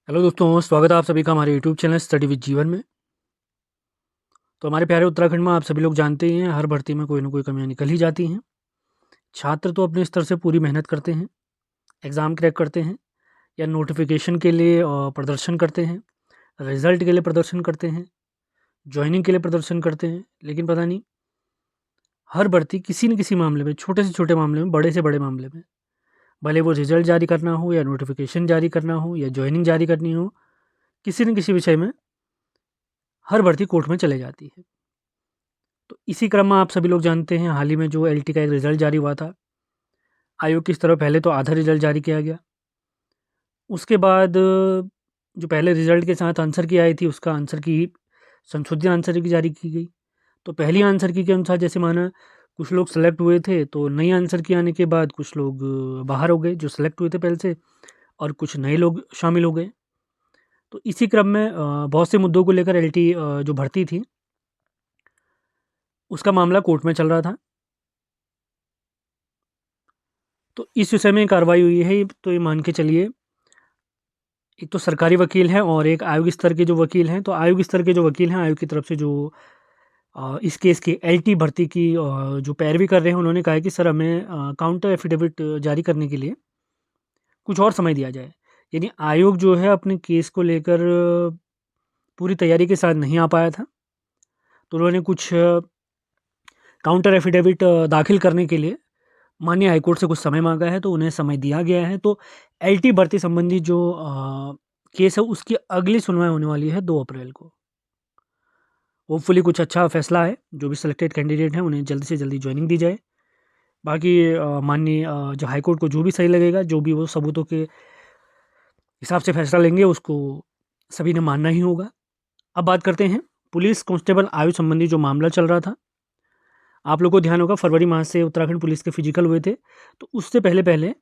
Hello दोस्तों, स्वागत है आप सभी का हमारे यूट्यूब चैनल स्टडी विद जीवन में। तो हमारे प्यारे उत्तराखंड में आप सभी लोग जानते ही हैं, हर भर्ती में कोई ना कोई कमियां निकल ही जाती हैं। छात्र तो अपने स्तर से पूरी मेहनत करते हैं, एग्ज़ाम क्रैक करते हैं या नोटिफिकेशन के लिए प्रदर्शन करते हैं, रिजल्ट के लिए प्रदर्शन करते हैं, जॉइनिंग के लिए प्रदर्शन करते हैं। लेकिन पता नहीं, हर भर्ती किसी न किसी मामले में, छोटे से छोटे मामले में, बड़े से बड़े मामले में, भले वो रिजल्ट जारी करना हो या नोटिफिकेशन जारी करना हो या जॉइनिंग जारी करनी हो, किसी न किसी विषय में हर भर्ती कोर्ट में चले जाती है। तो इसी क्रम में आप सभी लोग जानते हैं, हाल ही में जो एलटी का एक रिज़ल्ट जारी हुआ था, आयोग की तरफ पहले तो आधा रिज़ल्ट जारी किया गया। उसके बाद जो पहले रिज़ल्ट के साथ आंसर की आई थी, उसका आंसर की संशोधित आंसर की जारी की गई। तो पहली आंसर की के अनुसार जैसे माना कुछ लोग सेलेक्ट हुए थे, तो नई आंसर की आने के बाद कुछ लोग बाहर हो गए जो सेलेक्ट हुए थे पहले से, और कुछ नए लोग शामिल हो गए। तो इसी क्रम में बहुत से मुद्दों को लेकर एलटी जो भर्ती थी, उसका मामला कोर्ट में चल रहा था। तो इस विषय में कार्रवाई हुई है। तो ये मान के चलिए, एक तो सरकारी वकील हैं और एक आयोग स्तर के जो वकील हैं। तो आयोग स्तर के जो वकील हैं, आयोग की तरफ से जो इस केस की एलटी भर्ती की जो पैरवी कर रहे हैं, उन्होंने कहा है कि सर हमें काउंटर एफिडेविट जारी करने के लिए कुछ और समय दिया जाए। यानी आयोग जो है अपने केस को लेकर पूरी तैयारी के साथ नहीं आ पाया था, तो उन्होंने कुछ काउंटर एफिडेविट दाखिल करने के लिए माननीय हाईकोर्ट से कुछ समय मांगा है, तो उन्हें समय दिया गया है। तो एलटी भर्ती संबंधी जो केस है, उसकी अगली सुनवाई होने वाली है 2 अप्रैल को। होपफुली कुछ अच्छा फैसला है, जो भी सिलेक्टेड कैंडिडेट हैं उन्हें जल्दी से जल्दी ज्वाइनिंग दी जाए। बाकी माननीय जो हाईकोर्ट को जो भी सही लगेगा, जो भी वो सबूतों के हिसाब से फैसला लेंगे, उसको सभी ने मानना ही होगा। अब बात करते हैं पुलिस कांस्टेबल आयु संबंधी जो मामला चल रहा था। आप लोग को ध्यान होगा, फरवरी माह से उत्तराखंड पुलिस के फिजिकल हुए थे, तो उससे पहले पहले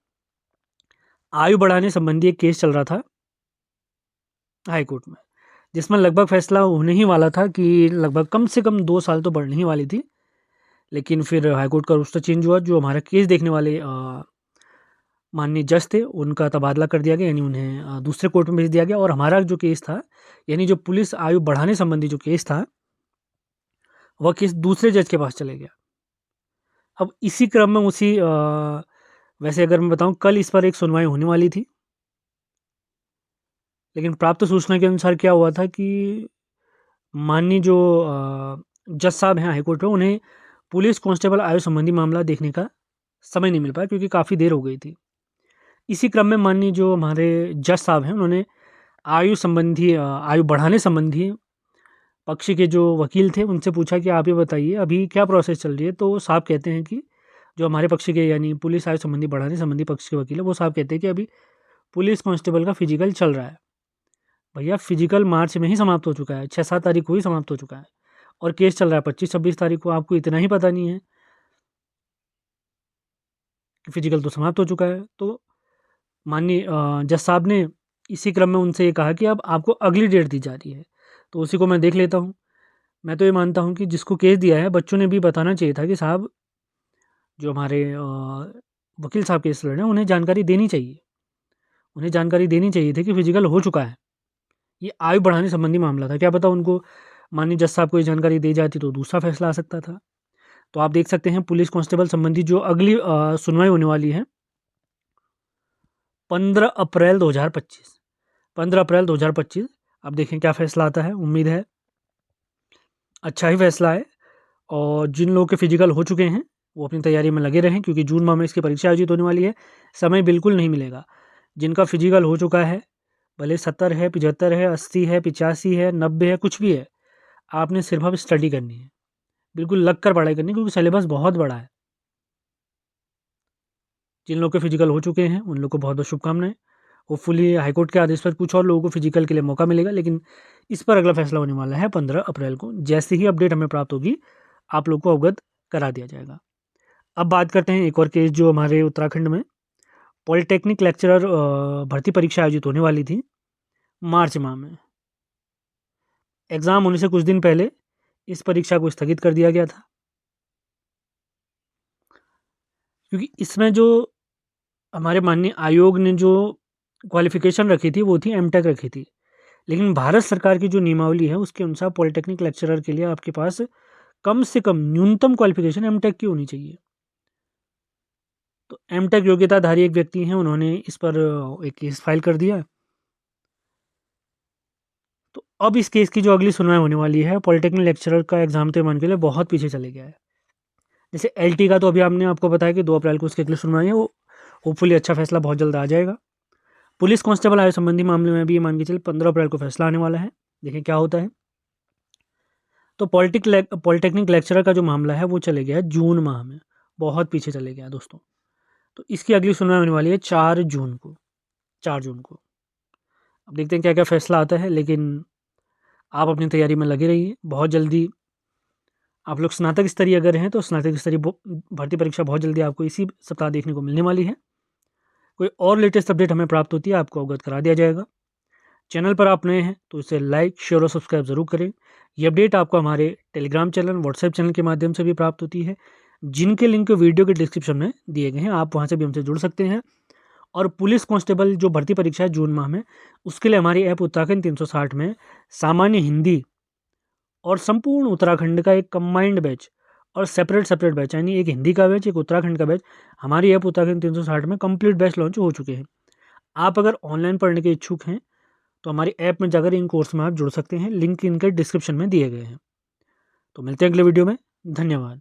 आयु बढ़ाने संबंधी एक केस चल रहा था हाई कोर्ट में, जिसमें लगभग फैसला होने ही वाला था कि लगभग कम से कम 2 साल तो बढ़ने ही वाली थी। लेकिन फिर हाई कोर्ट का रुस्ता चेंज हुआ। जो हमारा केस देखने वाले माननीय जज थे, उनका तबादला कर दिया गया, यानी उन्हें दूसरे कोर्ट में भेज दिया गया। और हमारा जो केस था, यानी जो पुलिस आयु बढ़ाने संबंधी जो केस था, वह केस दूसरे जज के पास चले गया। अब इसी क्रम में वैसे अगर मैं बताऊं, कल इस पर एक सुनवाई होने वाली थी, लेकिन प्राप्त सूचना के अनुसार क्या हुआ था कि माननीय जो जज साहब हैं हाईकोर्ट में, उन्हें पुलिस कांस्टेबल आयु संबंधी मामला देखने का समय नहीं मिल पाया, क्योंकि काफ़ी देर हो गई थी। इसी क्रम में माननीय जो हमारे जज साहब हैं, उन्होंने आयु संबंधी आयु बढ़ाने संबंधी पक्ष के जो वकील थे, उनसे पूछा कि आप ये बताइए अभी क्या प्रोसेस चल रही है। तो वो साहब कहते हैं कि जो हमारे पक्ष के, यानी पुलिस आयु संबंधी बढ़ाने संबंधी पक्ष के वकील है, वो साहब कहते हैं कि अभी पुलिस कांस्टेबल का फिजिकल चल रहा है। भैया, फिजिकल मार्च में ही समाप्त हो चुका है, 6-7 तारीख को ही समाप्त हो चुका है, और केस चल रहा है 25-26 तारीख को। आपको इतना ही पता नहीं है कि फिजिकल तो समाप्त हो चुका है। तो माननीय जज साहब ने इसी क्रम में उनसे ये कहा कि अब आपको अगली डेट दी जा रही है। तो उसी को मैं देख लेता हूँ। मैं तो ये मानता हूँ कि जिसको केस दिया है, बच्चों ने भी बताना चाहिए था कि साहब, जो हमारे वकील साहब केस लड़ रहे हैं, उन्हें जानकारी देनी चाहिए। उन्हें जानकारी देनी चाहिए थी कि फिजिकल हो चुका है। ये आयु बढ़ाने संबंधी मामला था, क्या पता उनको, माननीय जज साहब को ये जानकारी दी जाती तो दूसरा फैसला आ सकता था। तो आप देख सकते हैं, पुलिस कांस्टेबल संबंधी जो अगली सुनवाई होने वाली है 15 अप्रैल 2025। 15 अप्रैल 2025। अब देखें क्या फैसला आता है। उम्मीद है अच्छा ही फैसला है। और जिन लोगों के फिजिकल हो चुके हैं, वो अपनी तैयारी में लगे रहें, क्योंकि जून माह में इसकी परीक्षा आयोजित होने वाली है। समय बिल्कुल नहीं मिलेगा। जिनका फिजिकल हो चुका है, भले 70 है, 75 है, 80 है, 85 है, 90 है, कुछ भी है, आपने सिर्फ अब स्टडी करनी है, बिल्कुल लग कर पढ़ाई करनी है, क्योंकि सिलेबस बहुत बड़ा है। जिन लोगों के फिजिकल हो चुके हैं, उन लोग को बहुत बहुत शुभकामनाएं। होपफुली हाईकोर्ट के आदेश पर कुछ और लोगों को फिजिकल के लिए मौका मिलेगा, लेकिन इस पर अगला फैसला होने वाला है 15 अप्रैल को। जैसे ही अपडेट हमें प्राप्त होगी, आप लोग को अवगत करा दिया जाएगा। अब बात करते हैं एक और केस, जो हमारे उत्तराखंड में पॉलिटेक्निक लेक्चरर भर्ती परीक्षा आयोजित होने वाली थी मार्च माह में। एग्ज़ाम होने से कुछ दिन पहले इस परीक्षा को स्थगित कर दिया गया था, क्योंकि इसमें जो हमारे माननीय आयोग ने जो क्वालिफ़िकेशन रखी थी वो थी एमटेक रखी थी। लेकिन भारत सरकार की जो नियमावली है उसके अनुसार पॉलिटेक्निक लेक्चरर के लिए आपके पास कम से कम न्यूनतम क्वालिफ़िकेशन एमटेक की होनी चाहिए। तो एमटेक योग्यताधारी एक व्यक्ति हैं, उन्होंने इस पर एक केस फाइल कर दिया। तो अब इस केस की जो अगली सुनवाई होने वाली है, पॉलिटेक्निक लेक्चरर का एग्ज़ाम तो मान के लिए बहुत पीछे चले गया है। जैसे एलटी का तो अभी हमने आपको बताया कि 2 अप्रैल को उसकी अगली सुनवाई है, वो होपफुली अच्छा फैसला बहुत जल्द आ जाएगा। पुलिस कांस्टेबल आयोग संबंधी मामले में भी ये मान के चलिए 15 अप्रैल को फैसला आने वाला है। देखिए क्या होता है। तो पॉलिटेक्निक लेक्चरर का जो मामला है वो चले गया है जून माह में, बहुत पीछे चले गया है दोस्तों। तो इसकी अगली सुनवाई होने वाली है 4 जून को। 4 जून को अब देखते हैं क्या क्या फैसला आता है, लेकिन आप अपनी तैयारी में लगे रहिए। बहुत जल्दी आप लोग स्नातक स्तरीय अगर हैं तो स्नातक स्तरीय भर्ती परीक्षा बहुत जल्दी आपको इसी सप्ताह देखने को मिलने वाली है। कोई और लेटेस्ट अपडेट हमें प्राप्त होती है आपको अवगत करा दिया जाएगा। चैनल पर आप नए हैं तो इसे लाइक शेयर और सब्सक्राइब ज़रूर करें। ये अपडेट आपको हमारे टेलीग्राम चैनल व्हाट्सएप चैनल के माध्यम से भी प्राप्त होती है, जिनके लिंक वीडियो के डिस्क्रिप्शन में दिए गए हैं। आप वहाँ से भी हमसे जुड़ सकते हैं। और पुलिस कांस्टेबल जो भर्ती परीक्षा है जून माह में, उसके लिए हमारी ऐप उत्तराखंड 360 में सामान्य हिंदी और संपूर्ण उत्तराखंड का एक कंबाइंड बैच और सेपरेट बैच, यानी एक हिंदी का बैच एक उत्तराखंड का बैच, हमारी ऐप उत्तराखंड 360 में कंप्लीट बैच लॉन्च हो चुके हैं। आप अगर ऑनलाइन पढ़ने के इच्छुक हैं तो हमारी ऐप में जाकर इन कोर्स में आप जुड़ सकते हैं। लिंक इनके डिस्क्रिप्शन में दिए गए हैं। तो मिलते हैं अगले वीडियो में। धन्यवाद।